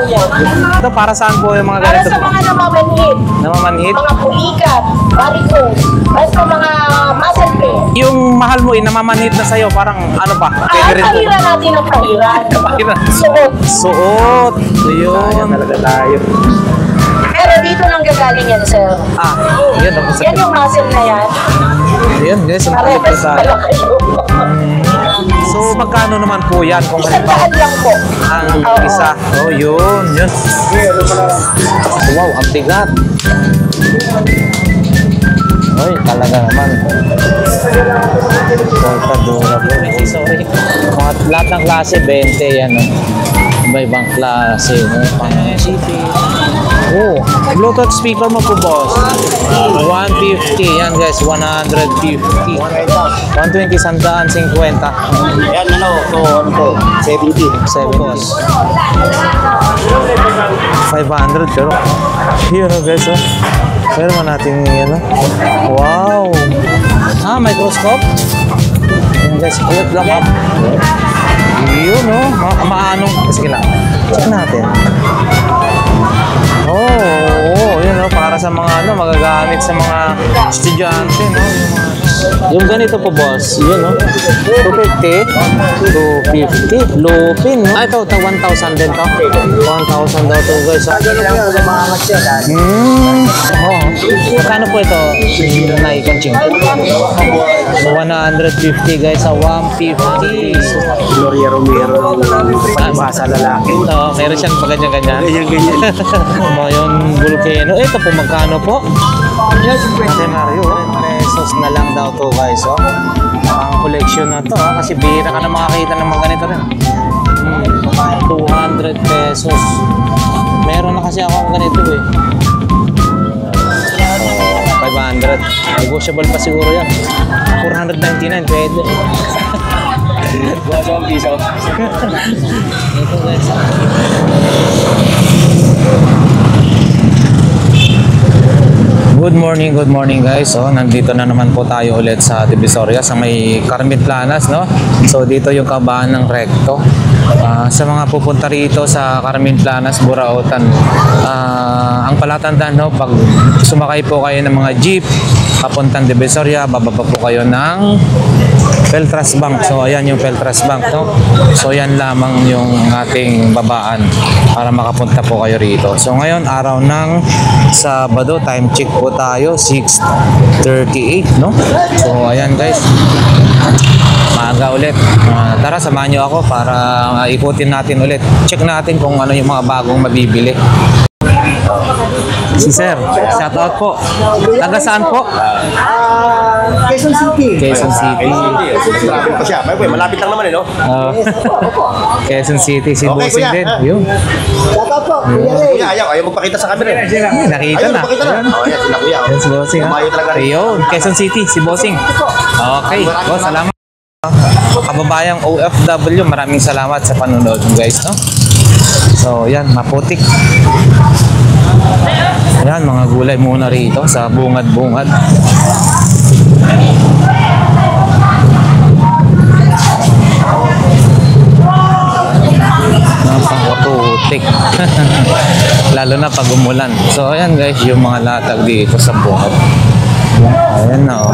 yan. Ito para saan po yung mga Para ganito sa po? mga namamanhid, Namamanhid? mga pulikat, varicose, at sa mga muscle pain. Yung mahal mo, namamanhid na sa'yo, parang ano pa? Ang Pwede rin po. pahiran natin ang pahiran. Pahiran. Suot. Suot. Ayun. Talaga tayo. Pero dito nang gagaling yan, sir. Ah, yun. Tapos Yan yung muscle na yan. Ayan guys, ang talit po Parehas tayo. pala kayo. So, magkano naman po yan? Kung Isang halimbawa, daan lang po. ang Oo. isa. Oh, yun. Wow, ang bigat. Oy, talaga naman. Portadora po. Sorry. Mga lahat ng klase, 20 yan. Iba-ibang klase. No? Oh, Bluetooth speaker mo po, boss. 150. Yan, guys. 150. 120, 150. Yan, ano to, 70. 70. 500 pero yun guys oh. Pero man natin yan oh. Wow. Ah, microscope. Yan guys, ulit lang up. Yun oh. Maanong. Sige lang. Check natin. Oh, yun oh. Para sa mga ano, magagamit sa mga estudyante no. Yung ganito po boss, yun no. 250, 250, lupin no. Ah, ito 1,000 din to. 1,000 daw to guys. Oh, magkano po ito? Naikanching. 150 guys sa 150. Gloria Romero. Pagbasa lalaki. Ito, meron siyang paganyan-ganyan. Ganyan. Yung volcano. Ito po, magkano po? Mario, pesos na lang daw to guys. Oh. Ang collection na to kasi bihira ka na makakita ng mga ganito rin. 200 pesos. Meron na kasi ako ang ganito eh. 500. Negotiable pa siguro yan. 499 pwede. Wala piso. Ito guys. Good morning guys. So, nandito na naman po tayo ulit sa Divisoria sa may Carmen Planas, no? So, dito yung kabahan ng Recto. Sa mga pupunta rito sa Carmen Planas, Burautan, ang palatandaan, no? Pag sumakay po kayo ng mga jeep, papuntang Divisoria, bababa po kayo ng Peltras Bank. So, ayan yung Peltras Bank, no? So, yan lamang yung ating babaan para makapunta po kayo rito. So, ngayon, araw ng Sabado, time check po tayo, 6:38, no? So, ayan guys. Maaga ulit. Tara, samahan nyo ako para ikutin natin ulit. Check natin kung ano yung mga bagong mabibili. Si Sir, shout out po. Taga saan po? Quezon City. Quezon City. Traffic pa siya. Malapit lang naman eh, no? Quezon City, si Okay, Bossing kuya. din. Yun. Shout out po. Kuya, ayaw magpakita sa camera eh. Nakita Ayaw na. magpakita na. Oh, yan, sila kuya. Yan si Bossing. Kumayo talaga rin. Ayun, Quezon City, si Bossing. Okay, boss, salamat. Kababayang OFW, maraming salamat sa panonood guys, no? So, yan, maputik. Ayan, mga gulay muna rito sa bungad-bungad. Napakaputik. Lalo na pag umulan. So, ayan guys, yung mga latag dito sa bungad. Ayan na, oh.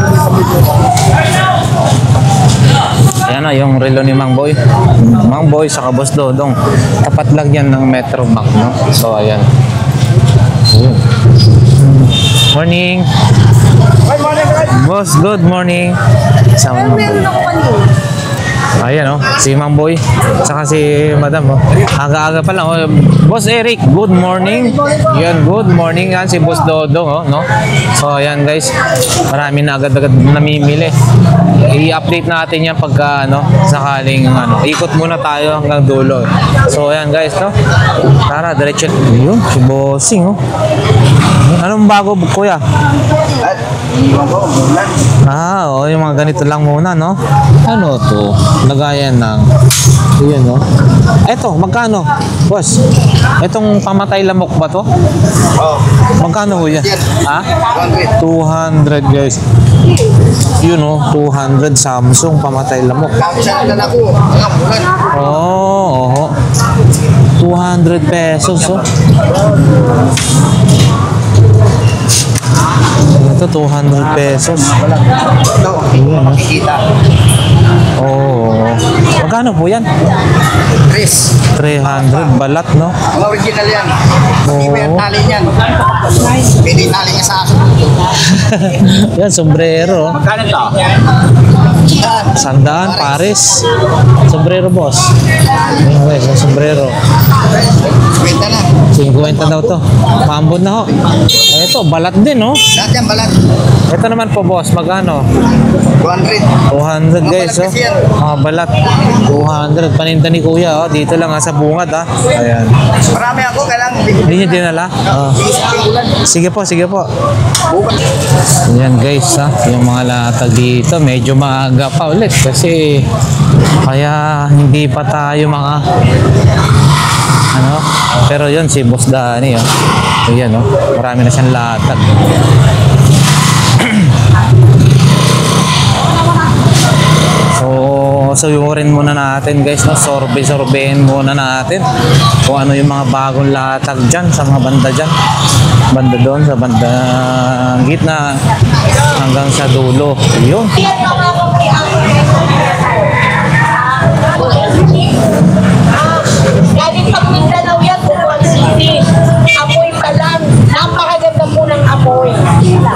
Ayan na, yung relo ni Mang Boy. Mang Boy sa Boss Dodong. Tapat lang yan ng Metro Bank, no? So, ayan. Ayun. Morning. Good morning, guys. Boss, good morning. Sama Mang Boy. Ayan oh, si Mang Boy. Saka si Madam oh. Aga-aga pa lang oh. Boss Eric, good morning. Yan, good morning. Yan si Boss Dodong oh, no? So ayan guys. Marami na agad-agad namimili. I-update natin yan pagka ano, sakaling ano, ikot muna tayo hanggang dulo. So ayan guys, no? Tara, diretso. Yun, si Bossing oh. Anong bago kuya? Oh, yung mga ganito lang muna, no? Ano to? Lagayan ng yun, no? Eto, magkano? Boss, etong pamatay lamok ba to? Oh. Magkano ho yan? Ha? 200 guys. Yun, no? 200 Samsung pamatay lamok. Kami siya na ako. Oh, 200 pesos, oh. Ito, 200 pesos. Ito, makikita. Oh. Magkano po yan? Chris, 300, balat, no? ang original yan. Oo. Hindi mo yung tali niyan. Pwede yung tali niya sa aso. Yan, sombrero. Magkano ito? Sandaan, Paris. Sombrero, boss. Okay, sombrero. Kwenta na. 50 daw to. Pambod na ho. Ito, balat din, no? Lahat yan, balat. Ito naman po, boss. Magkano? 200. 200, guys, oh. Mga balat kasi yan. Mga balat. 200. Paninda ni kuya, oh. Dito lang, sa bungad, ah. Ayan. Marami ako, kailangan. Hindi niya dinala? Ah. Sige po, sige po. Ayan, guys, ha. Yung mga latag dito, medyo maaga pa ulit kasi kaya hindi pa tayo mga ano, pero yun si Boss Danny, oh. Ayan, oh. Marami na siyang latag. So suyurin muna natin, guys, no? Sorbehin muna natin kung ano yung mga bagong latag dyan sa mga banda dyan. Banda doon, sa banda gitna hanggang sa dulo. Yun. Galing pag Mindanao yan, Butuan City. Amoy pa lang. Napakaganda po ng amoy.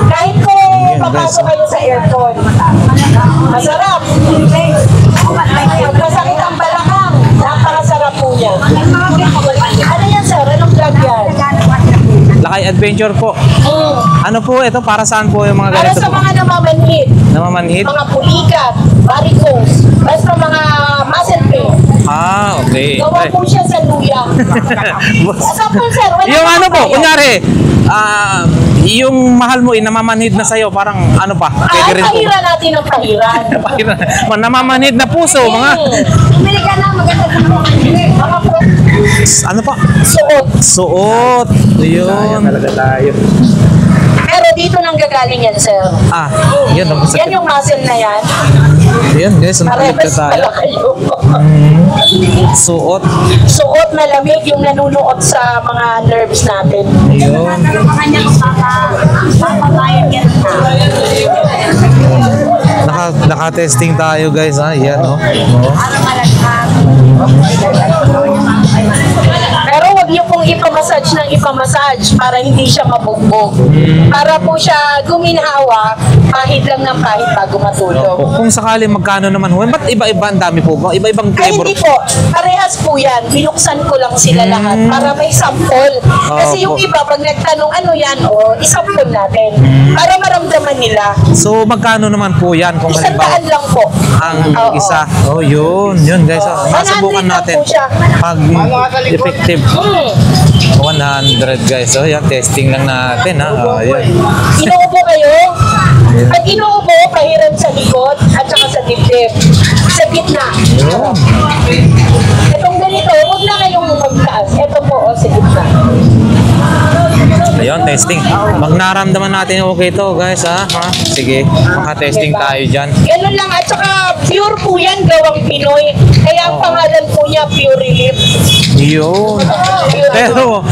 Kahit po papasok kayo sa aircon. Masarap. Masakit ang balakang. Napakasarap po yan. Ano yan, sir? Anong vlog yan? Lakay Adventure po. Ano po ito? Para saan po yung mga Para ganito sa po? mga namamanhid, Namamanhid? mga pulikat, varicose, basta mga muscle pain. Ah, okay. Gawa Ay. po siya sa luya. Sample, sir. Wala Yung ano po, tayo. kunyari, yung mahal mo, namamanhid na sa'yo, parang ano pa? Pwede rin po. Pahira natin ang pahiran. Namamanhid na puso, mga Bumili ka na, maganda sa mga po. ano pa? Suot. Suot. Yun. Talaga tayo. Pero dito nang gagaling yan, sir. Ah, yun. Yan yung muscle na yan. Yun, guys. Ang palit Parehas tayo. pala kayo. Suot. Suot na lamig yung nanunuot sa mga nerves natin. Yun. Naka-testing tayo, guys, ha? Yan, oh. Oh. Pero wag niyo pong ipamassage ng ipamassage para hindi siya mabugbog. Para po siya guminhawa, pahid lang ng pahid bago matulog. Kung sakali magkano naman ho, ba't iba-iba ang dami po ba? Iba-ibang Ay, flavor. hindi po. Parehas po yan. Binuksan ko lang sila lahat para may sample. Kasi yung Opo. iba, pag nagtanong ano yan, isample natin. Para maramdaman nila. So, magkano naman po yan kung Isang halimbawa daan lang po. ang Oo. isa? Oh, yun. Yun, guys. Oh. 100 Masubukan lang natin. po siya. Pag effective. 100, guys. So, yan. Testing lang natin, ha. Oh, yan. Inuubo kayo. At inuubo, pahiram sa likod at saka sa dibdib. Sa gitna. Itong ganito, huwag na kayong magtaas. Ito po, sa gitna. Ayun, testing. Pag naramdaman natin okay to, guys, ha? Sige, maka-testing tayo dyan. Ganun lang. At saka pure po yan, gawang Pinoy. Kaya ang pangalan po niya, Pure Relief. Yun. Pure Pero,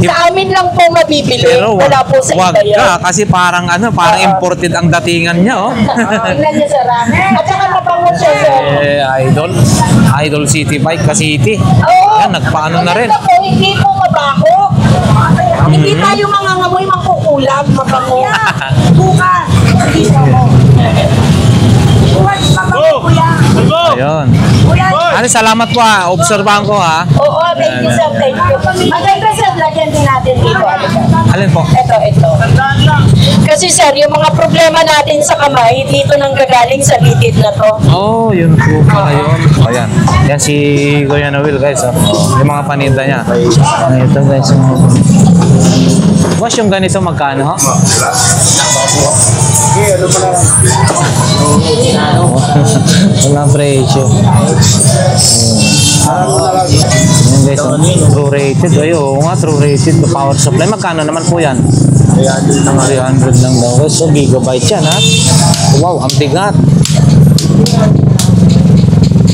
sa amin lang po mabibili. pero Wala po sa wag iba yan. ka, kasi parang ano, parang imported ang datingan niya, oh. Tingnan niya, sir. At saka mabango siya, sir. Idol City Bike, City. Oo. Yan, nagpaano na rin. Maganda po, hindi po mabaho. Hindi tayo mga ngamoy makukulam, mabango. Bukas. Ayun. Ano, salamat po, ha. Obserbahan ko, ha. Oo, thank you, sir. Thank you. Maganda, sir. Lagyan din natin dito. Alin po? Ito. Kasi, sir, yung mga problema natin sa kamay, dito nang gagaling sa litid na to. Oh, yun po pala yun. O, yan. Yan si Kuya Noel, guys, oh. Yung mga paninda niya. Ito, guys. Boss, yung ganito magkano, ha? Walang presyo. Yan, guys, oh. True rated. Ay, oo nga, true rated. Power supply. Magkano naman po yan? 300 lang daw. Guys, so gigabyte yan, ha? Wow, ang bigat.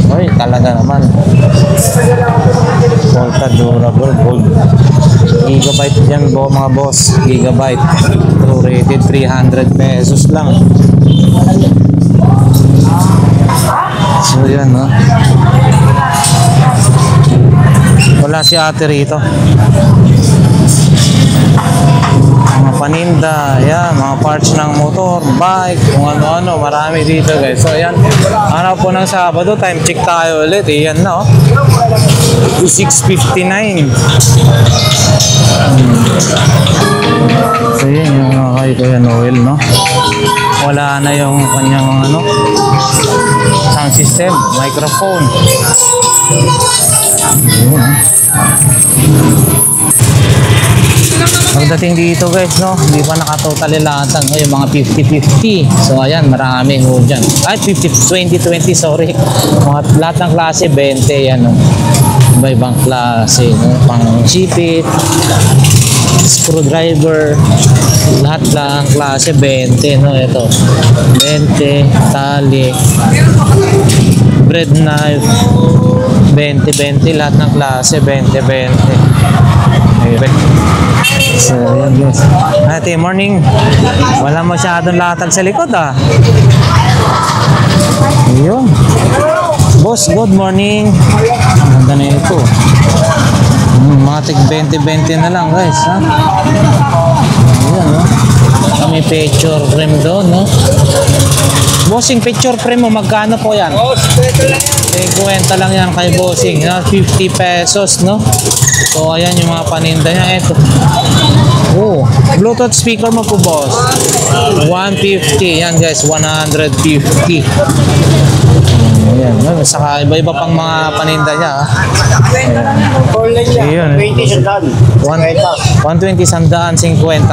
Ay, talaga naman. Volta durable gold. Gigabyte yan mga boss. Gigabyte. True rated 300 pesos lang. So yan, no? Wala si ate rito. Mga paninda, yan, mga parts ng motor, bike, kung ano-ano, marami dito guys. So yan, araw po ng Sabado, time check tayo ulit. Yan na, oh. 6:59. So yan yung mga kay Kuya Noel, no? Wala na yung kanyang ano, sound system, microphone. Yun. Pagdating dito guys, no, hindi pa nakatotally latag yung mga 50-50. So ayan, marami ho dyan. Ay, 20-20, sorry. Mga lahat ng klase, 20 yan, no. Iba-ibang klase, no? Pang sipit, screwdriver, lahat lang klase 20, no. Ito 20, tali, bread knife, 20, lahat ng klase 20. Okay. So yan guys, ate, morning. Wala masyadong latag sa likod, ah. Ayun. Boss, good morning. Ganda na ito. Mga tig 20 na lang guys, ha. Ayan, no? May picture frame doon, no? Bossing, picture frame mo, magkano po yan? Kwenta lang yan kay bossing, no? 50 pesos, no? So ayan yung mga paninda niya. Ito, oh, Bluetooth speaker mo po, boss. 150 yan guys, 150. Ayan, no? Saka iba-iba pang mga paninda niya, ha? Ayan. 20 sandaan. 120 sandaan, 50.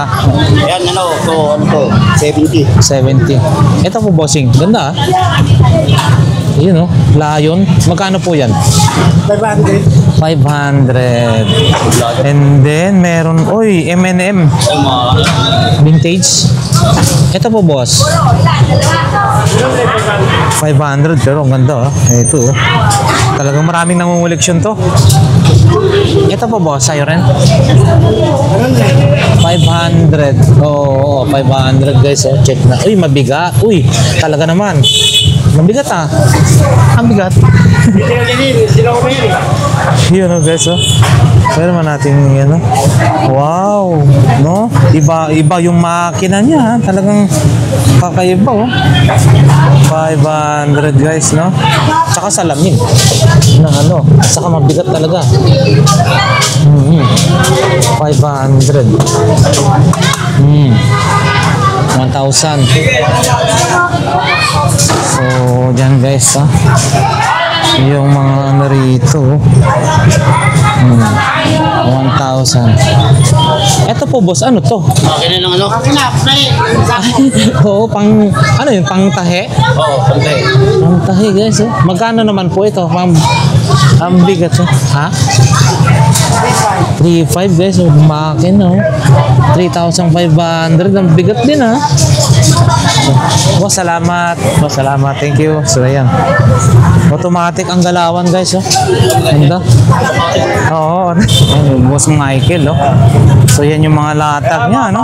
Yan, ano to, 70. 70. Ito po, bossing. Ganda, ah. Yun, oh. Lion. Magkano po yan? 500. 500. And then, meron, uy, M&M. Vintage. Ito po, boss. 500, pero ang ganda, ah. Ito, oh. Talagang maraming nangunguleksyon to. Ito po, boss, Siren. 500. Oo, 500 guys, oh. Check na. Uy, mabigat. Uy, talaga naman. Mabigat, ah. Ang bigat. Yun, oh, guys, oh. Pero man natin yan, oh. Wow, no? Iba yung makina niya, ha? Talagang kakaiba, oh. 500 guys, no? Tsaka salamin na ano, saka mabigat talaga. 500. 1,000. So, dyan guys, ha? Yung mga ano rito, 1,000. Ito po, boss, ano to? Okay na lang, ano? Oo, pang, ano yun, pang tahe? Oo, pantay. Pang tahe, guys, oh. Magkano naman po ito? Ang bigat, oh. Ha? 3,500 guys, oh. Makina, oh. 3,500. Ang bigat din, ha? Boss, salamat. Boss, salamat. Thank you. So, ayan. Automatic ang galawan, guys, oh. Ganda. Oo. Boss Michael, oh. So, yan yung mga latag niya, no?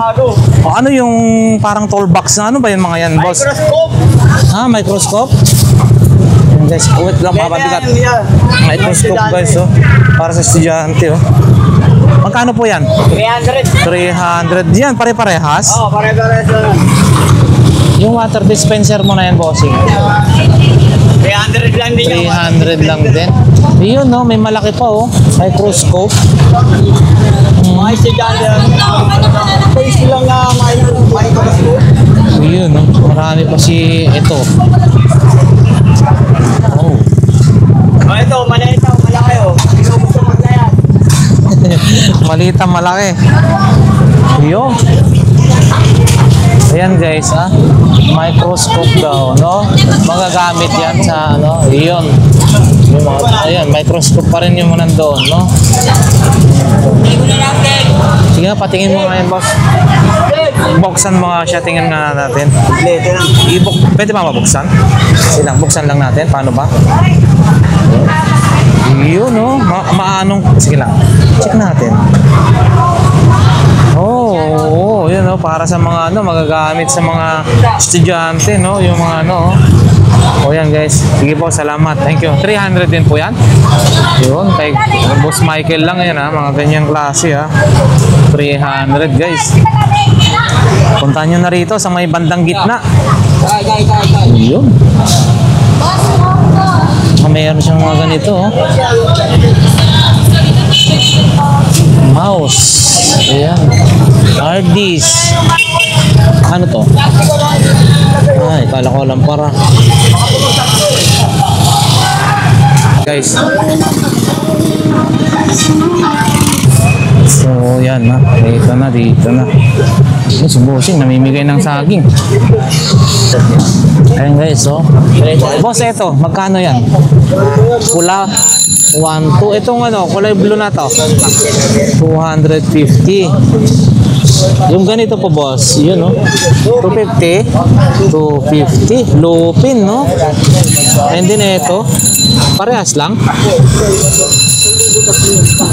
O, ano yung parang toolbox na? Ano ba yung mga yan, boss? Microscope. Ha? Microscope? Yan, guys. Wait lang, mabigat. Microscope, guys, oh. Para sa estudyante, oh. Magkano po yan? 300. 300. Yan, pare-parehas? Oo, pare-parehas lang. Yung water dispenser mo na yan, bossing. 300 lang din yung 300 lang din. Yun, no? May malaki pa, oh. Microscope. Mga estudyante. Face lang na microscope. Yun, no? Marami pa si ito. Oh. Oh, ito, malita, malaki, oh. Gusto mo na yan. Malita, malaki. Yun. Ayan guys, ah. Microscope daw, no? Magagamit yan sa, ano, yun. Yung mga, ayan, microscope pa rin yung nandoon, no? Sige nga, patingin mo nga yan, boss. Buksan mo nga siya, tingnan nga natin. Pwede ba mabuksan? Silang, buksan lang natin. Paano ba? Yun, no? Maanong... Sige lang. Check natin. Oo, yun, no? Para sa mga, magagamit sa mga estudyante, no? Yung mga, O yan, guys. Sige po, salamat. Thank you. 300 din po yan. Yun, kay Boss Michael lang yan, ha? Mga ganyang klase, ha? 300, guys. Puntahan nyo na rito sa may bandang gitna. Yun. Mayroon siyang mga ganito, mouse. Ayan. Hard disk. Ano to? Ay, kala ko lang para. Guys. So, yan na. Dito na. Si Bossing, namimigay ng saging. Ayan guys, so. Boss, eto, magkano yan? Pula, 1, 2. Itong kulay blue na to. 250. Yung ganito po, boss, yun, 250. 250. Lupin, no? And then ito, parehas lang.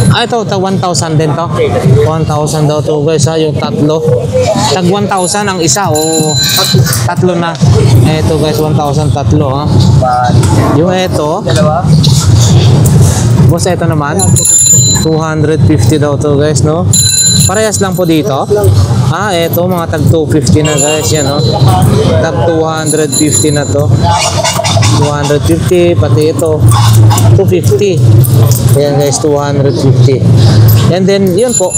Ito, 1,000 din to. 1,000 daw to, guys, ha, yung tatlo. Tag 1,000 ang isa, tatlo na. Ito, guys, 1,000 tatlo, ha. Yung ito, boss, ito naman, 250 daw to, guys, no? Parehas lang po dito. Ito, mga tag 250 na, guys, yan, tag 250 na to. 250, pati ito 250. Ayan guys, 250. And then yun po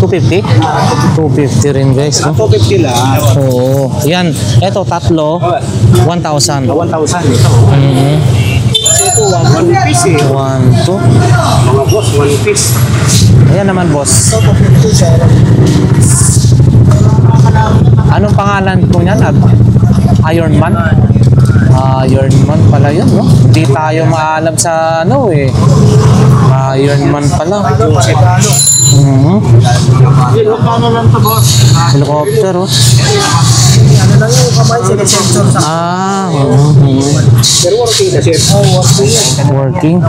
250 rin guys, 250 lang. Oo, yan, eto tatlo 1,000. 1,000 ito. Ito 1 piece eh. 1, 2. Mga boss, 1 piece. Ayan naman, boss. Anong pangalan po niyan? Iron Man? Iron Man pala yun, no? Hindi tayo maalam sa Iron Man pala. Helicopter, Ano lang yung kamay, sinesensor sa... Pero working na siya. Working.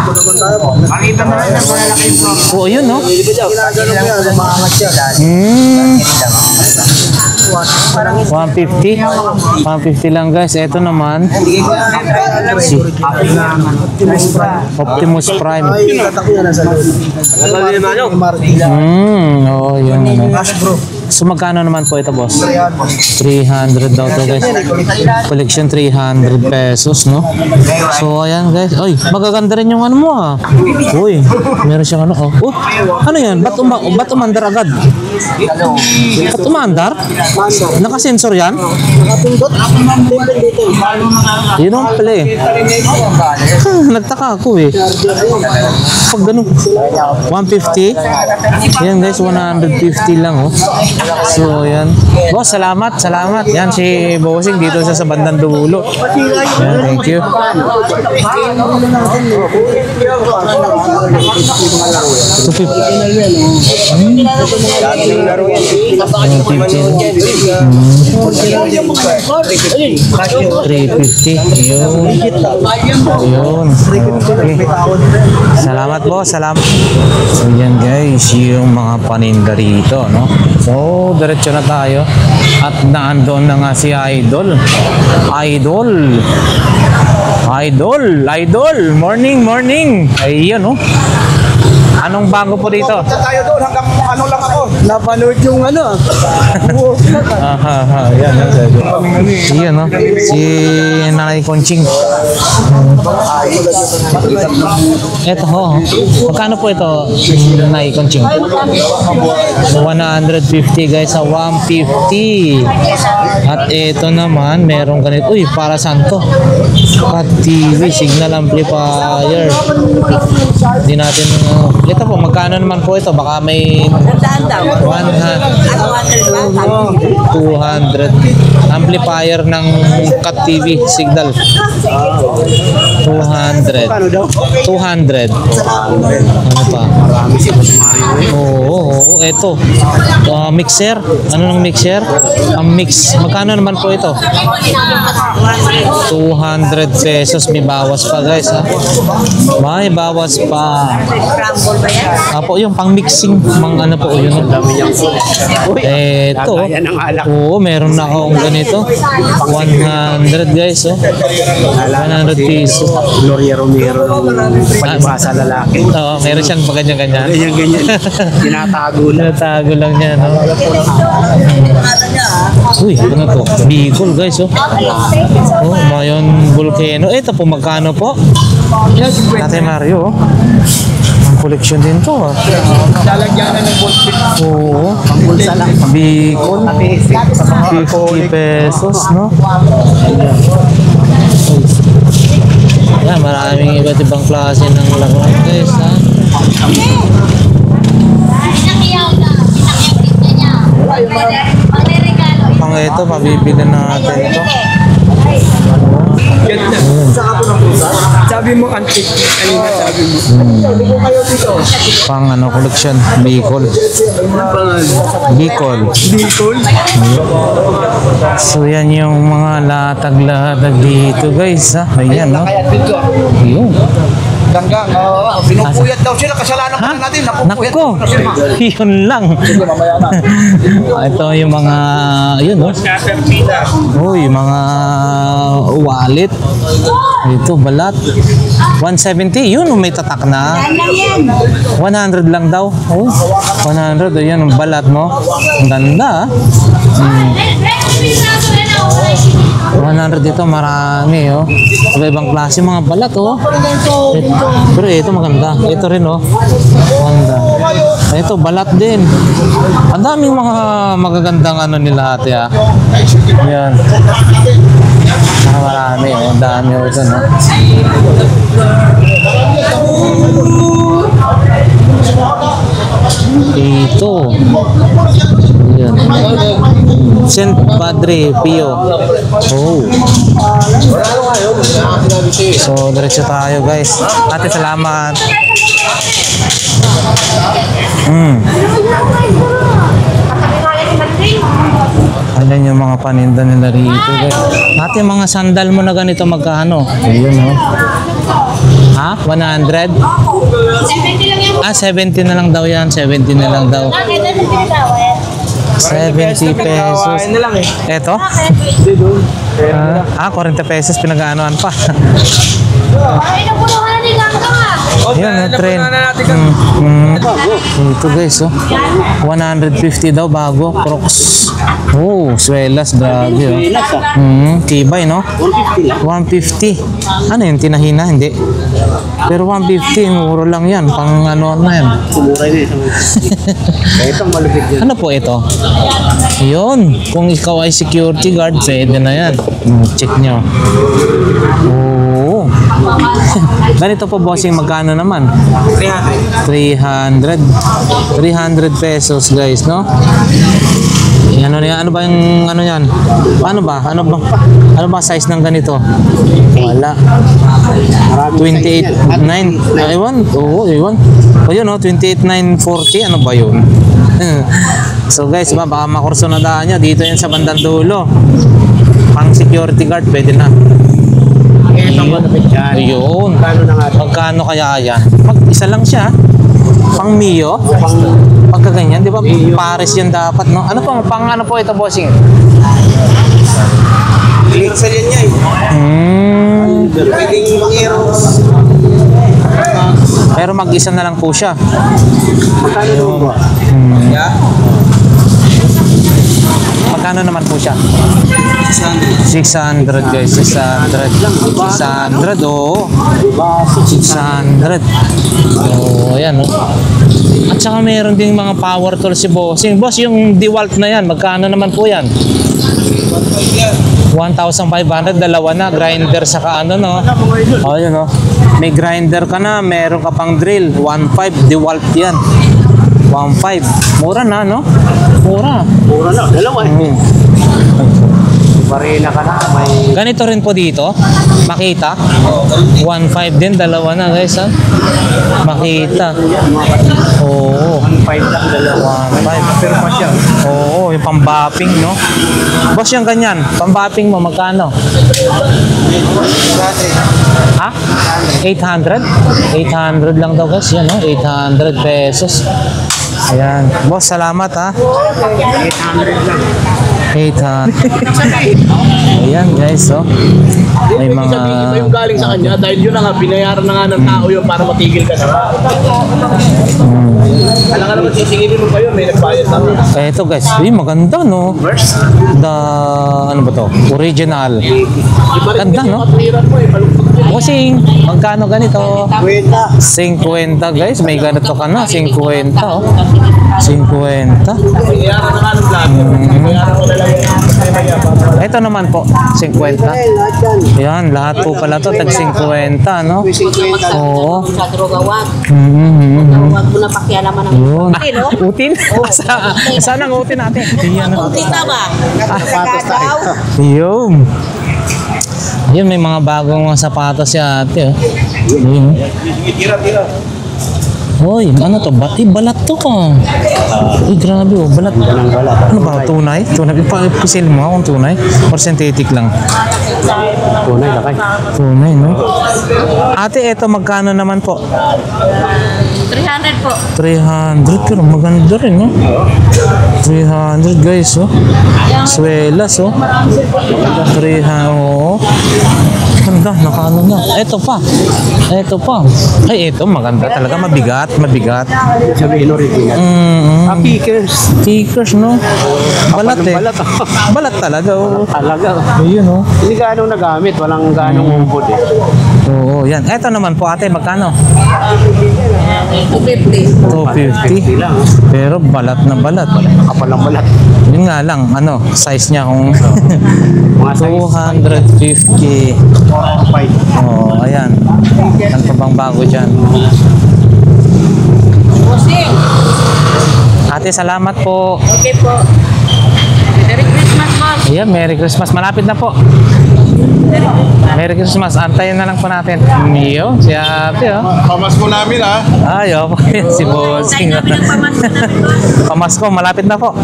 Makita mo rin ang malalaki yung... Oo, yun, no? Ginagano mo yan, lumaangat siya. 150 lang guys. Ito naman si Optimus Prime. Oh, yun. So magkano naman po ito, boss? 300 daw to guys. Collection 300 pesos, no? So ayan guys. Oy, magaganda rin yung mo Uy, meron siyang ano yan? Ba't umandar agad? Ba't umandar? Naka-sensor yan? Yun ang pala eh. Nagtaka ako eh. Pag ganun, 150. Yan guys, 150 lang So yan. Boss, salamat. Yan si Bossing dito sa bandang dulo. Yan, thank you. Ito 350. Yun. Okay. Salamat boss, salamat. So yan guys, yung mga paninda rito, no? So, diretso na tayo. At naandoon na nga si Idol. Morning. Ayan, no? Anong bago po dito? Tayo doon hanggang ano lang ako. Napanood yung Yan, Yan, no? Si Nanay Conching. Ito, magkano po ito, Nanay Conching? 150 guys, sa 150. At ito naman, merong ganito. Uy, para saan to? Cat TV, signal amplifier. Hindi natin, ito po, magkano naman po ito? Baka may 200. Amplifier ng Cat TV signal. 200. 200. Ano pa? Marami si Boss Mario. Oo, eto. Mixer. Ano ng mixer? Ang mix. Magkano naman po ito? 200 pesos. May bawas pa guys ha. May bawas pa. Apo yung pang mixing. Ano po yun? Eto. Yan ang alak. Oo, meron na akong ganito. 100 guys oh. 100 pesos. Gloria Romero ng palibasa lalaki. Oo, meron siyang ganyan-ganyan. Ganyan. Tinatago lang. Tinatago lang niya, no? Uy, ano to? Bicol, guys, oh. Oh, Mayon Volcano. Ito po, magkano po? Tatay Mario, oh. Ang collection din to, ah. Lalagyanan ng ballpen. Oo. Pangulsa lang. Bicol. 50 pesos, no? Yan, maraming iba't ibang klase ng laruan, guys, ha? Pang ito, mabibili natin ito. Sabi mo antique. Kanina sabi mo. Pang ano, collection, Bicol. Bicol. Bicol. So yan yung mga latag-latag dito guys ha. Ayan no. Yun. Ganggang. Pinupuyat daw sila. Kasalanan pa na natin. Napupuyat. Nako. Yun lang. Ito yung mga yun no. Oh, yung mga wallet. Ito balat. 170 yun may tatak na. 100 lang daw. Oh, 100 yan ang balat no. Ang ganda. 100 dito marami oh. Iba-ibang klase mga balat oh. Pero ito maganda. Ito rin oh. Maganda. Ito balat din. Ang daming mga magagandang ano nila ate ah. Yan. Marami oh. Ang dami oh ito no. Ito. Yan. Saint Padre Pio. Oh. So, diretso tayo guys. Ate, salamat. Ayan yung mga paninda nila rito guys. Ate, mga sandal mo na ganito magkano? Ayun oh. Ha? 100? 70 lang yan. 70 na lang daw yan. 70 na lang daw. Bakit? Ano pinagawa? 70 pesos. Eto? 40 pesos pinag-aanoan pa. Ay, napunuhan na ni Ganggang ah. Yan, trend. Ito guys, oh. 150 daw bago. Crocs. Oh, swelas, grabe, oh. Tibay, no? 150. Ano yun, tinahina? Hindi. Pero 150, muro lang yan. Pang ano na yan. Sumuray na ito. Malupit yan. Ano po ito? Yun. Kung ikaw ay security guard, pwede na yan. Check nyo. Oo. Ganito po bossing, magkano naman? 300 pesos guys, no? Ano ba yung ano yan? Ano ba size ng ganito? Wala. 28.9. Ewan. Oo, ewan. O yun, no? 28.940. Ano ba yun? So guys, baka makurso na daan nyo. Dito yan sa bandang dulo. Pang security guard, pwede na. Ayun. Magkano kaya yan? Isa lang siya. Pang Mio. Pagka ganyan, di ba? Pares yan dapat, no? Ano po ito, bossing? Excel yan niya eh. Pwedeng mag-eros. Pero mag-isa na lang po siya. Magkano ba? Magkano naman po siya? 600 guys, 600 oh. 600. Oh, ayan oh. At saka meron ding mga power tools si bossing. Boss, yung DeWalt na yan, magkano naman po yan? 1,500, dalawa na, grinder saka ano no. Oh, yun oh. May grinder ka na, meron ka pang drill, 1,500 DeWalt yan. 1.5. Mura na, no? Mura. Mura na, dalawa eh. Hmm. Marina ka na, may... Ganito rin po dito. Makita. 1.5 din. Dalawa na, guys, ha? Makita. Oo. 1.5 lang, dalawa. 1.5. Pero pa siya. Oo, yung pambapping, no? Boss, yung ganyan. Pambapping mo, magkano? Ha? 800? 800 lang daw, guys. Yan, no? 800 pesos. Ayan. Boss, salamat, ha? 800 lang. 800. Ayan, guys, oh. May mga... Iba yung galing sa kanya dahil yun na nga, binayaran na nga ng tao yun para matigil ka sa... Alam ka naman, sisingilin mo pa yun, may nagbayad na. Eto, guys. Uy, maganda, no? First, The... Ano ba to? Original. iba rin Ganda, kasi no? patwiran mo eh, palungkot mo. Bossing, magkano ganito? Kwenta. 50, guys. May ganito ka na. 50, oh. 50. Binayaran na nga ng vlogger. Binayaran ko na lang yung problema niya. Ito naman po, 50. Yan, lahat po pala to tag 50, no? Oo. Sa droga, wag. Mm-hmm. Wag mo na pakialaman ng Yun. Utin? Saan ang utin natin? Yan. Tita ba? Yun. Yun, may mga bagong mga sapatos si ate. Oh. Yun. Tira. Hoy, ano to? Balat to ka. Uy, grabe oh, balat. Ano ba? Tunay? Tunay? Ipisil mo kung tunay? Or synthetic lang? Tunay, lakay. Tunay, no? Ate, eto magkano naman po? 300 po. 300, pero maganda rin, no? 300, guys, oh. Swelas, oh. 300, oo. Ganda, nakaano na. Ito pa. Ay, ito, maganda talaga. Mabigat. Sabihin original. Pickers. Stickers, no? Balat eh. Balat. Balat talaga, oh. Talaga. Ayun, oh. Hindi gaano nagamit, walang gaano ubod eh. Oo, yan. Ito naman po, ate, magkano? 250. 250. lang. Pero balat na balat. Kapal ang balat. Yun nga lang, ano, size niya kung Mga size 250. 5. Oh, ayan. Ano pa bang bago dyan? Bossing. Ate, salamat po. Okay po. Merry Christmas, boss. Ayan, Merry Christmas. Malapit na po. Merry Christmas. Antayin na lang po natin. Miyo, si ate, oh. Pamasko namin ha. Ay, oh, si Bossing. Tayo namin ang pamasko namin, boss. Pamasko, malapit na po.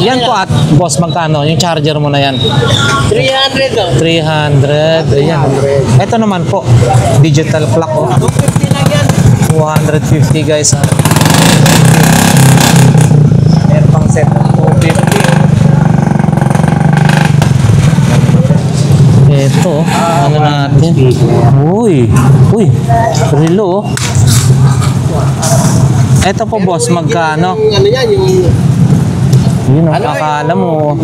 Yan po at boss, magkano? Yung charger mo na yan. 300 daw. 300. Ayan. Ito naman po, digital clock, oh. 250 lang yan. 250, guys, ha. Meron pang set ng 250. Ito, ano natin? Uy, relo, oh. Ito po, boss, magkano? Ano yan, yung... Yun, ang akala mo.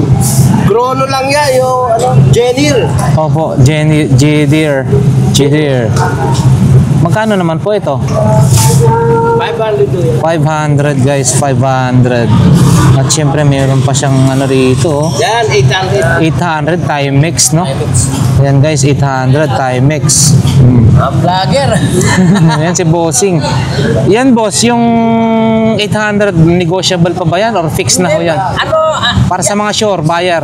Chrono lang yan, yung ano, Jenir. Opo, J-Deer. Magkano naman po ito? 500 to yan. 500, guys, 500. At syempre, mayroon pa siyang ano rito, oh. Yan, 800. 800 Timex, no? Yan, guys, 800 Timex. Vlogger. Yan si Bossing. Yan, boss, yung 800 negotiable pa ba yan or fixed na ho yan? Ano, Para sa mga sure buyer.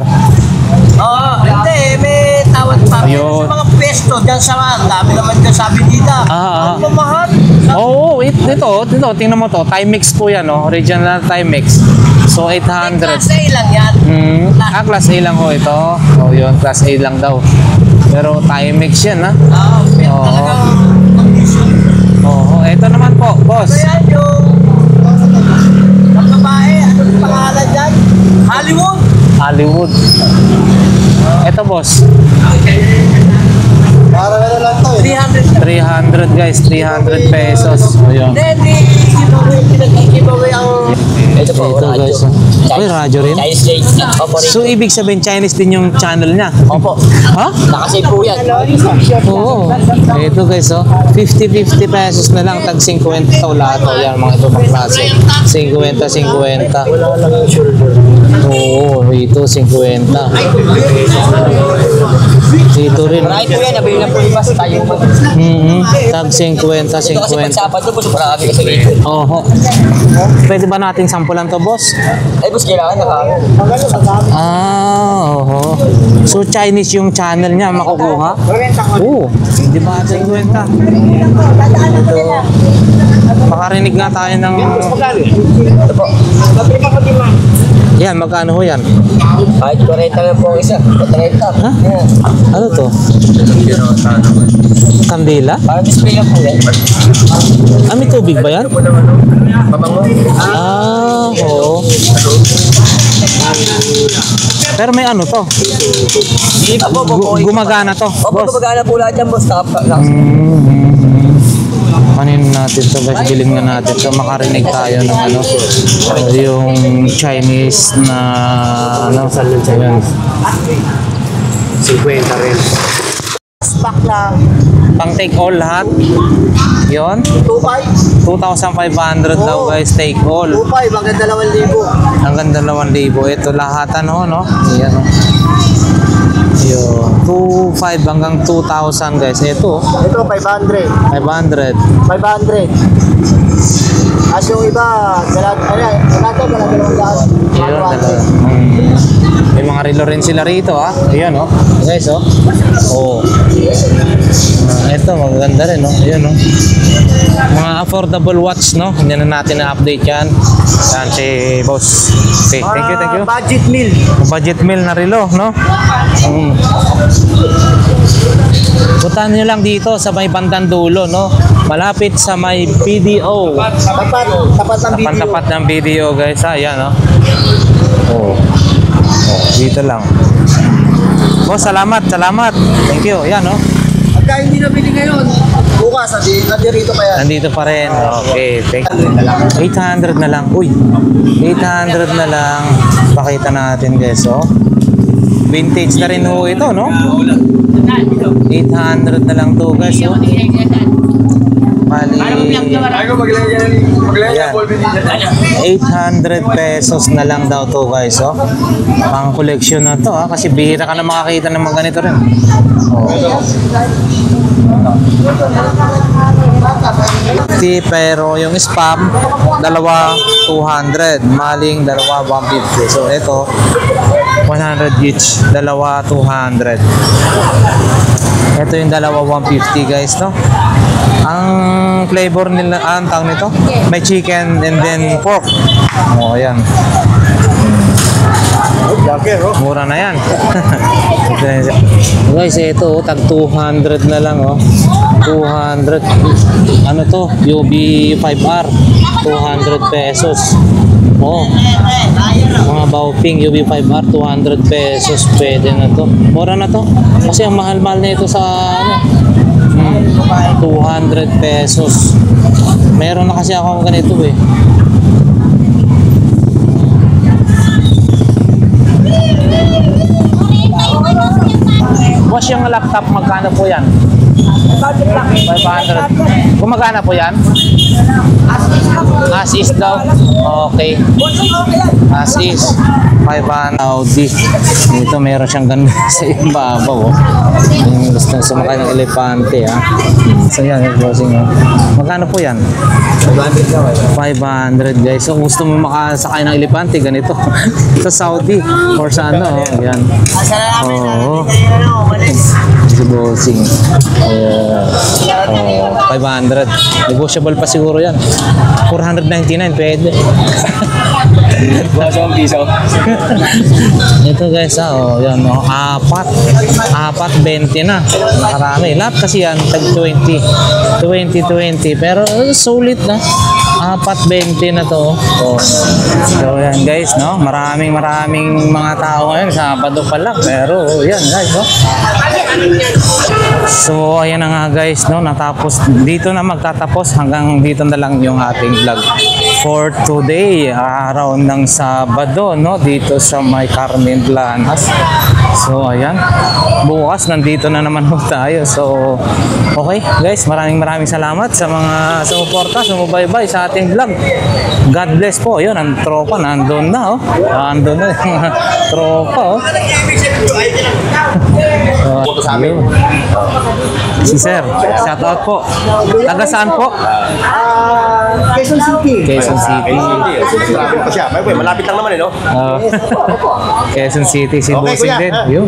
Oo, hindi, may tawad pa. Ayun. Sa mga pesto, dyan sa mga, dami naman dyan sabi dito. Ah. Ang mamahal. Oo, ito, tingnan mo to. Timex po yan, no? Original Timex. So, 800. Class A lang yan. Class A lang ho ito. Oh, yun, Class A lang daw. Pero Timex yan, ha? Oo, pero Oo. talagang condition. Oo, ito naman po, boss. Kaya yung babae, anong pangalan dyan? Hollywood. Ito, boss. Para na lang to. 300. 300, guys. 300 pesos. Ayun. Then, pinag-giveaway ang... Ito po, Ito, guys. Uy, radyo rin? So, ibig sabihin, Chinese din yung channel niya? Opo. Ha? Nakasave po yan. Oo. Ito, guys, oh. 50 pesos na lang. Tag 50 to lahat. O, yan, mga ito mga klase. 50. Wala lang yung shoulder. Oo, wait Dito, 50. Dito rin. Marami po yan, nabili na po iba sa tayo mo. Tag 50, Ito kasi 50. pagsapan doon, boss, marami kasi dito. Oho. Pwede ba nating sampulan to, boss? Ay, boss, kailangan naka. Oho. So, Chinese yung channel niya, makukuha? Oo. Di ba 50? Ito. Makarinig nga tayo ng... Ito po. Yan, magkano ho yan? Kahit 40 lang po ang isa. 30. Ha? Ano to? Kandila? Parang display lang po yan. Ah, may tubig ba yan? Pabango. Ah, oo. Pero may ano to? Hindi pa po, Gumagana to, Opo, boss. gumagana po lahat yan, boss. Kanin natin to guys, bilhin nga natin to, makarinig tayo ng ano, yung Chinese na ano, ayan. 50 rin. Stock na. Pang take all lahat. Yon, 2.5. 2,500 daw guys, take all. 2.5, hanggang 2,000. Hanggang 2,000. Ito lahat ano, no? Ayan, no? Yun, 2,500 hanggang 2,000 guys. Ito, Ito, 500. 500. 500. As yung iba, dalawang daan. Yun, talaga. May mga relo rin sila rito, ha? Ayan, oh. Guys, oh. Oh. Ito, maganda rin, oh. Ayan, oh. Mga affordable watch, no? Hindi na natin na-update yan. Yan, si boss. Okay, thank you, thank you. Budget meal. Budget meal na relo, no? Puntahan nyo lang dito sa may bandang dulo, no? Malapit sa may PDO. Tapat ng video. Tapat ng video, guys. Ayan, no? Oh. Dito lang. Boss, salamat, salamat. Thank you. Yan, no? Pagka hindi nabili ngayon, bukas, nandito pa yan. Nandito pa rin. Okay, thank you. 800 na lang. Uy, 800 na lang. Pakita natin, guys, oh. Vintage na rin ho ito, no? 800 na lang to, guys, oh. Mali. Ayan. 800 pesos na lang daw to, guys, oh. Pang collection na to, ha? Kasi bihira ka na makakita ng mga ganito rin. Oh. Pero yung spam, dalawa 200, maling dalawa 150. So ito 100 each, dalawa 200. Ito yung dalawa 150, guys, no? Ang flavor nila, ang tawag nito, may chicken and then pork. Oh, ayan. Mura na yan. Guys, ito tag 200 na lang, oh. 200. Ano to? UB 5R. 200 pesos. Oh. Mga Baoping UB 5R 200 pesos. Pwede na to. Mura na to. Kasi ang mahal-mahal na ito sa ano. 200 pesos. Meron na kasi ako ganito, eh. Boss, yung laptop, magkano po yan? 500. Gumagana po yan? As is daw? Okay. As is. 500 Audi. Dito meron siyang ganun sa ibabaw, oh. Yung gusto sumakay ng elepante, ha. So yan, yung bossing, oh. Magkano po yan? 500, guys. So gusto mo makasakay ng elepante, ganito. Sa Saudi or sa ano, oh. Yan. Oo. Si bossing. 500. Negotiable pa siguro yan. 499, pwede. Basong piso. Ito, guys, oh, yan, oh, apat 20 na. Marami. Lahat kasi yan, tag 20. Pero sulit na. Apat 20 na to. Oh. So yan, guys, no? Maraming mga tao ngayon. Sabado pa lang. Pero yan, guys, no? So ayan na nga, guys, no? Natapos. Dito na magtatapos. Hanggang dito na lang yung ating vlog. for today, araw ng Sabado, no, dito sa may Carmen Planas. So ayan, bukas nandito na naman po tayo. So okay guys, maraming salamat sa mga sumuporta, sumubaybay sa ating vlog. God bless po. Yun, ang tropa nandun na, oh. Nandun na yung mga tropa, oh. Yun. Si Sir, shout out po. Taga saan po? Quezon City. Quezon City. Traffic pa siya. Malapit lang naman eh, no? Quezon City, si Okay, Bossing kuya. din. Yun.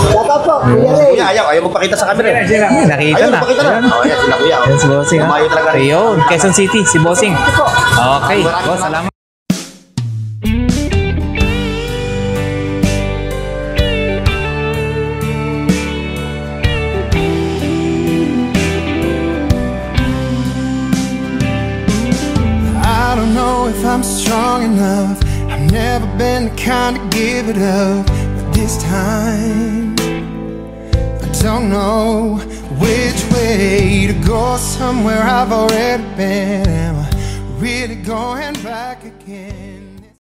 Shoutout po, Kuya Ray. Kuya, ayaw magpakita sa camera eh. Nakita Ayaw na. magpakita na. Yun. Oh, yan, sila kuya. Yan si Bossing. ha? Tumayo talaga rin. Ayun, Quezon City, si Bossing. Okay, boss, salamat. I don't know if I'm strong enough. I've never been the kind to give it up, but this time I don't know which way to go. Somewhere I've already been. Am I really going back again?